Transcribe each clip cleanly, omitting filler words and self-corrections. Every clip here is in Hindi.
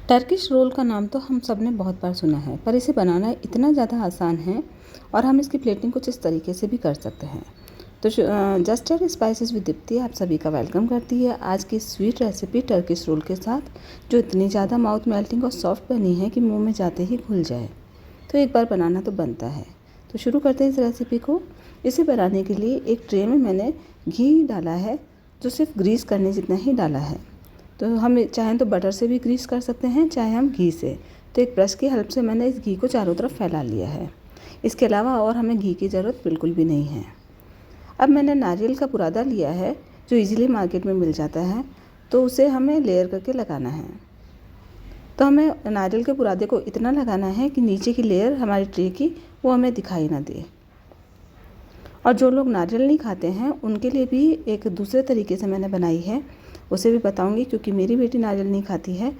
टर्किश रोल का नाम तो हम सब ने बहुत बार सुना है, पर इसे बनाना इतना ज़्यादा आसान है और हम इसकी प्लेटिंग कुछ इस तरीके से भी कर सकते हैं। तो just add spices with Deepti आप सभी का वेलकम करती है आज की स्वीट रेसिपी टर्किश रोल के साथ, जो इतनी ज़्यादा माउथ मेल्टिंग और सॉफ्ट बनी है कि मुंह में जाते ही घुल जाए। तो एक बार बनाना तो बनता है। तो शुरू करते हैं इस रेसिपी को। इसे बनाने के लिए एक ट्रे में मैंने घी डाला है, जो सिर्फ ग्रीस करने जितना ही डाला है। तो हम चाहें तो बटर से भी ग्रीस कर सकते हैं, चाहे हम घी से। तो एक ब्रश की हेल्प से मैंने इस घी को चारों तरफ फैला लिया है। इसके अलावा और हमें घी की ज़रूरत बिल्कुल भी नहीं है। अब मैंने नारियल का बुरादा लिया है, जो इजीली मार्केट में मिल जाता है, तो उसे हमें लेयर करके लगाना है। तो हमें नारियल के बुरादे को इतना लगाना है कि नीचे की लेयर हमारी ट्रे की वो हमें दिखाई ना दे। और जो लोग नारियल नहीं खाते हैं उनके लिए भी एक दूसरे तरीके से मैंने बनाई है, उसे भी बताऊंगी, क्योंकि मेरी बेटी नारियल नहीं खाती है,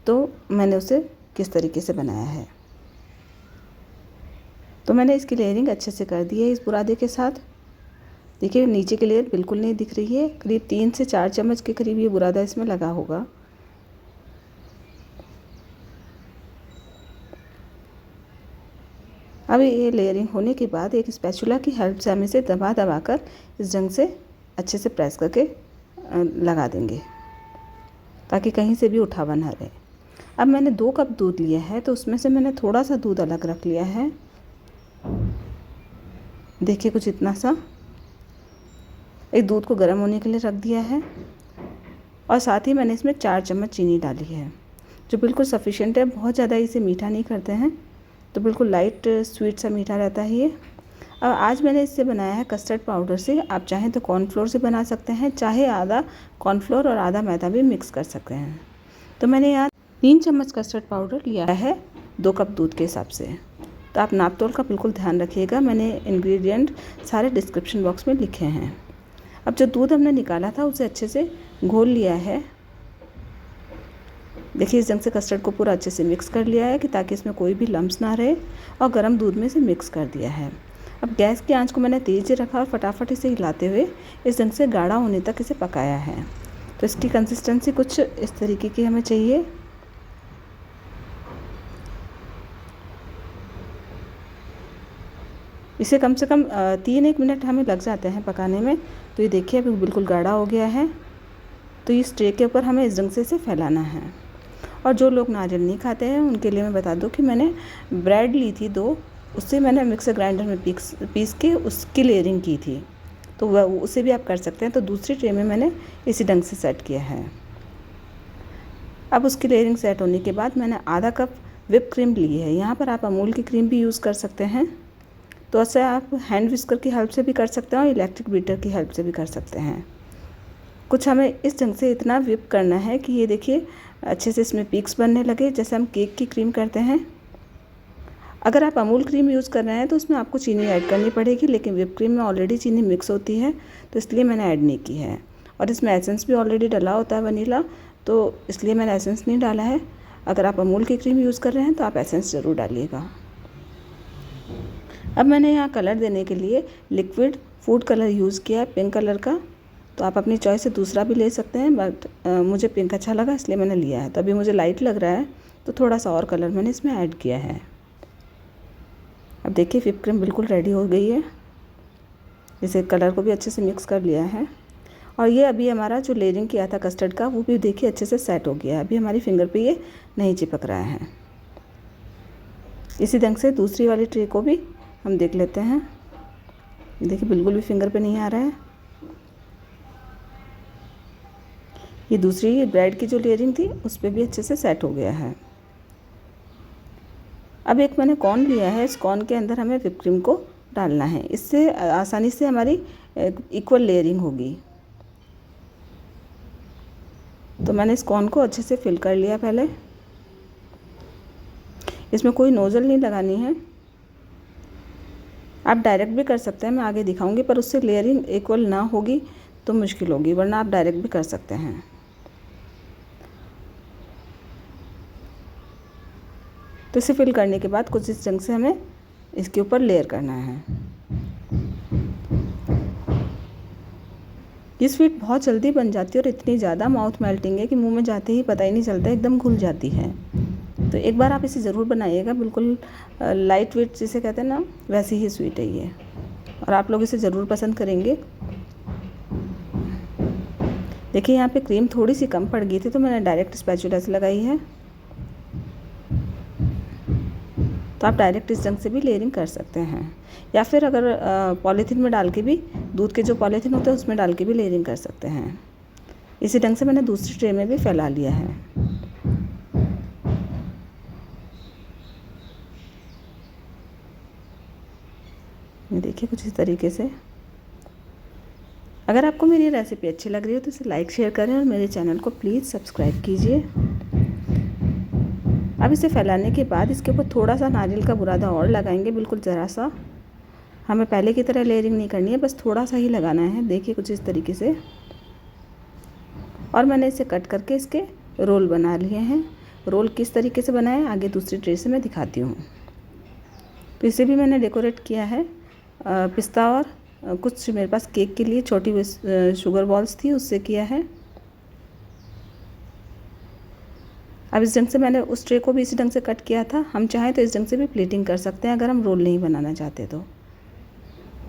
तो मैंने उसे किस तरीके से बनाया है। तो मैंने इसकी लेयरिंग अच्छे से कर दी है इस बुरादे के साथ। देखिए नीचे की लेयर बिल्कुल नहीं दिख रही है। करीब 3 से 4 चम्मच के करीब ये बुरादा इसमें लगा होगा। अब ये लेयरिंग होने के बाद एक स्पैचुला की हेल्प से हम इसे दबा दबा कर इस ढंग से अच्छे से प्रेस करके लगा देंगे, ताकि कहीं से भी उठावा ना रहे। अब मैंने 2 कप दूध लिया है, तो उसमें से मैंने थोड़ा सा दूध अलग रख लिया है। देखिए कुछ इतना सा एक दूध को गर्म होने के लिए रख दिया है। और साथ ही मैंने इसमें 4 चम्मच चीनी डाली है, जो बिल्कुल सफिशिएंट है। बहुत ज़्यादा इसे मीठा नहीं करते हैं, तो बिल्कुल लाइट स्वीट सा मीठा रहता है ये। अब आज मैंने इससे बनाया है कस्टर्ड पाउडर से। आप चाहें तो कॉर्नफ्लोर से बना सकते हैं, चाहे आधा कॉर्नफ्लोर और आधा मैदा भी मिक्स कर सकते हैं। तो मैंने यहाँ 3 चम्मच कस्टर्ड पाउडर लिया है 2 कप दूध के हिसाब से। तो आप नाप तोल का बिल्कुल ध्यान रखिएगा, मैंने इंग्रेडिएंट सारे डिस्क्रिप्शन बॉक्स में लिखे हैं। अब जो दूध हमने निकाला था उसे अच्छे से घोल लिया है। देखिए इस ढंग से कस्टर्ड को पूरा अच्छे से मिक्स कर लिया है, कि ताकि इसमें कोई भी लम्स ना रहे, और गर्म दूध में इसे मिक्स कर दिया है। अब गैस की आंच को मैंने तेज़ रखा और फटाफट इसे हिलाते हुए इस ढंग से गाढ़ा होने तक इसे पकाया है। तो इसकी कंसिस्टेंसी कुछ इस तरीके की हमें चाहिए। इसे कम से कम 3-1 मिनट हमें लग जाते हैं पकाने में। तो ये देखिए अभी बिल्कुल गाढ़ा हो गया है। तो इस ट्रे के ऊपर हमें इस ढंग से इसे फैलाना है। और जो लोग नारियल नहीं खाते हैं उनके लिए मैं बता दूं कि मैंने ब्रेड ली थी 2, उससे मैंने मिक्सर ग्राइंडर में पीस के उसकी लेयरिंग की थी। तो वह उसे भी आप कर सकते हैं। तो दूसरी ट्रे में मैंने इसी ढंग से सेट किया है। अब उसकी लेयरिंग सेट होने के बाद मैंने आधा कप व्हिप क्रीम ली है। यहाँ पर आप अमूल की क्रीम भी यूज़ कर सकते हैं। तो ऐसे आप हैंड विस्कर की हेल्प से भी कर सकते हैं और इलेक्ट्रिक बीटर की हेल्प से भी कर सकते हैं। कुछ हमें इस ढंग से इतना व्हिप करना है कि ये देखिए अच्छे से इसमें पीक्स बनने लगे, जैसे हम केक की क्रीम करते हैं। अगर आप अमूल क्रीम यूज़ कर रहे हैं तो उसमें आपको चीनी ऐड करनी पड़ेगी, लेकिन व्हिप क्रीम में ऑलरेडी चीनी मिक्स होती है, तो इसलिए मैंने ऐड नहीं की है। और इसमें एसेंस भी ऑलरेडी डला होता है वनीला, तो इसलिए मैंने एसेंस नहीं डाला है। अगर आप अमूल की क्रीम यूज़ कर रहे हैं तो आप एसेंस ज़रूर डालिएगा। अब मैंने यहाँ कलर देने के लिए लिक्विड फूड कलर यूज़ किया है, पिंक कलर का। तो आप अपनी चॉइस से दूसरा भी ले सकते हैं, बट मुझे पिंक अच्छा लगा इसलिए मैंने लिया है। तो अभी मुझे लाइट लग रहा है, तो थोड़ा सा और कलर मैंने इसमें ऐड किया है। अब देखिए व्हिप क्रीम बिल्कुल रेडी हो गई है। इसे कलर को भी अच्छे से मिक्स कर लिया है। और ये अभी हमारा जो लेयरिंग किया था कस्टर्ड का, वो भी देखिए अच्छे से सेट हो गया है। अभी हमारी फिंगर पे ये नहीं चिपक रहा है। इसी ढंग से दूसरी वाली ट्रे को भी हम देख लेते हैं। देखिए बिल्कुल भी फिंगर पे नहीं आ रहा है। ये दूसरी ब्रेड की जो लेयरिंग थी उस पर भी अच्छे से सेट हो गया है। अब एक मैंने कॉर्न लिया है, इस कॉर्न के अंदर हमें व्हिप क्रीम को डालना है। इससे आसानी से हमारी इक्वल लेयरिंग होगी। तो मैंने इस कॉर्न को अच्छे से फिल कर लिया। पहले इसमें कोई नोज़ल नहीं लगानी है, आप डायरेक्ट भी कर सकते हैं, मैं आगे दिखाऊंगी, पर उससे लेयरिंग इक्वल ना होगी तो मुश्किल होगी, वरना आप डायरेक्ट भी कर सकते हैं। तो इसे फिल करने के बाद कुछ इस ढंग से हमें इसके ऊपर लेयर करना है। ये स्वीट बहुत जल्दी बन जाती है और इतनी ज़्यादा माउथ मेल्टिंग है कि मुंह में जाते ही पता ही नहीं चलता, एकदम घुल जाती है। तो एक बार आप इसे ज़रूर बनाइएगा, बिल्कुल लाइट वेट जिसे कहते हैं ना, वैसी ही स्वीट है ये, और आप लोग इसे ज़रूर पसंद करेंगे। देखिए यहाँ पे क्रीम थोड़ी सी कम पड़ गई थी तो मैंने डायरेक्ट स्पैचुला से लगाई है। तो आप डायरेक्ट इस ढंग से भी लेयरिंग कर सकते हैं, या फिर अगर पॉलीथीन में डाल के भी, दूध के जो पॉलीथीन होते हैं उसमें डाल के भी लेयरिंग कर सकते हैं। इसी ढंग से मैंने दूसरी ट्रे में भी फैला लिया है। ये देखिए कुछ इस तरीके से। अगर आपको मेरी रेसिपी अच्छी लग रही हो तो इसे लाइक शेयर करें और मेरे चैनल को प्लीज़ सब्सक्राइब कीजिए। अब इसे फैलाने के बाद इसके ऊपर थोड़ा सा नारियल का बुरादा और लगाएंगे, बिल्कुल ज़रा सा। हमें पहले की तरह लेयरिंग नहीं करनी है, बस थोड़ा सा ही लगाना है। देखिए कुछ इस तरीके से। और मैंने इसे कट करके इसके रोल बना लिए हैं। रोल किस तरीके से बनाएं आगे दूसरी ट्रे से मैं दिखाती हूँ। तो इसे भी मैंने डेकोरेट किया है पिस्ता और कुछ मेरे पास केक के लिए छोटी शुगर बॉल्स थी, उससे किया है। अब इस ढंग से मैंने उस ट्रे को भी इसी ढंग से कट किया था। हम चाहें तो इस ढंग से भी प्लेटिंग कर सकते हैं अगर हम रोल नहीं बनाना चाहते तो।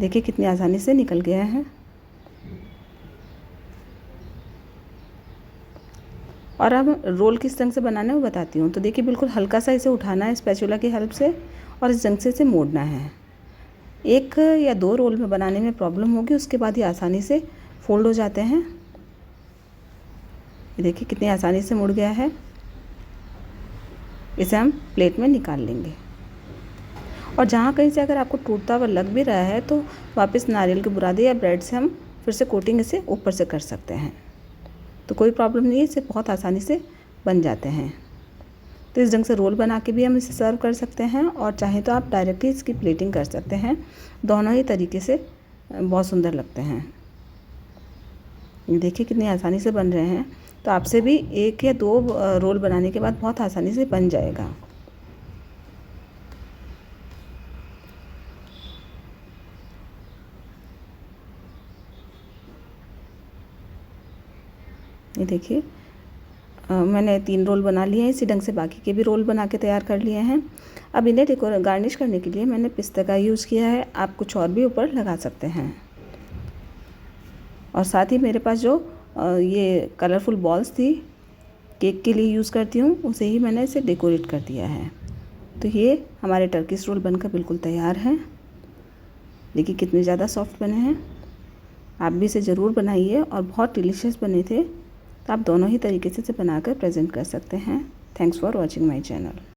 देखिए कितनी आसानी से निकल गया है। और अब रोल किस ढंग से बनाना है वो बताती हूँ। तो देखिए बिल्कुल हल्का सा इसे उठाना है स्पैचुला की हेल्प से और इस ढंग से इसे मोड़ना है। 1 या 2 रोल में बनाने में प्रॉब्लम होगी, उसके बाद ये आसानी से फोल्ड हो जाते हैं। ये देखिए कितनी आसानी से मुड़ गया है। इसे हम प्लेट में निकाल लेंगे। और जहाँ कहीं से अगर आपको टूटता हुआ लग भी रहा है तो वापस नारियल के बुरादे या ब्रेड से हम फिर से कोटिंग इसे ऊपर से कर सकते हैं, तो कोई प्रॉब्लम नहीं है, इसे बहुत आसानी से बन जाते हैं। तो इस ढंग से रोल बना के भी हम इसे सर्व कर सकते हैं, और चाहे तो आप डायरेक्टली इसकी प्लेटिंग कर सकते हैं। दोनों ही तरीके से बहुत सुंदर लगते हैं। देखिए कितनी आसानी से बन रहे हैं। तो आपसे भी 1 या 2 रोल बनाने के बाद बहुत आसानी से बन जाएगा। ये देखिए मैंने 3 रोल बना लिए हैं। इसी ढंग से बाकी के भी रोल बना के तैयार कर लिए हैं। अब इन्हें गार्निश करने के लिए मैंने पिस्ता का यूज़ किया है। आप कुछ और भी ऊपर लगा सकते हैं। और साथ ही मेरे पास जो ये कलरफुल बॉल्स थी केक के लिए यूज़ करती हूँ, उसे ही मैंने इसे डेकोरेट कर दिया है। तो ये हमारे टर्किश रोल बनकर बिल्कुल तैयार हैं। देखिए कितने ज़्यादा सॉफ्ट बने हैं। आप भी इसे ज़रूर बनाइए, और बहुत डिलीशियस बने थे। तो आप दोनों ही तरीके से इसे बनाकर प्रेजेंट कर सकते हैं। Thanks for watching my channel.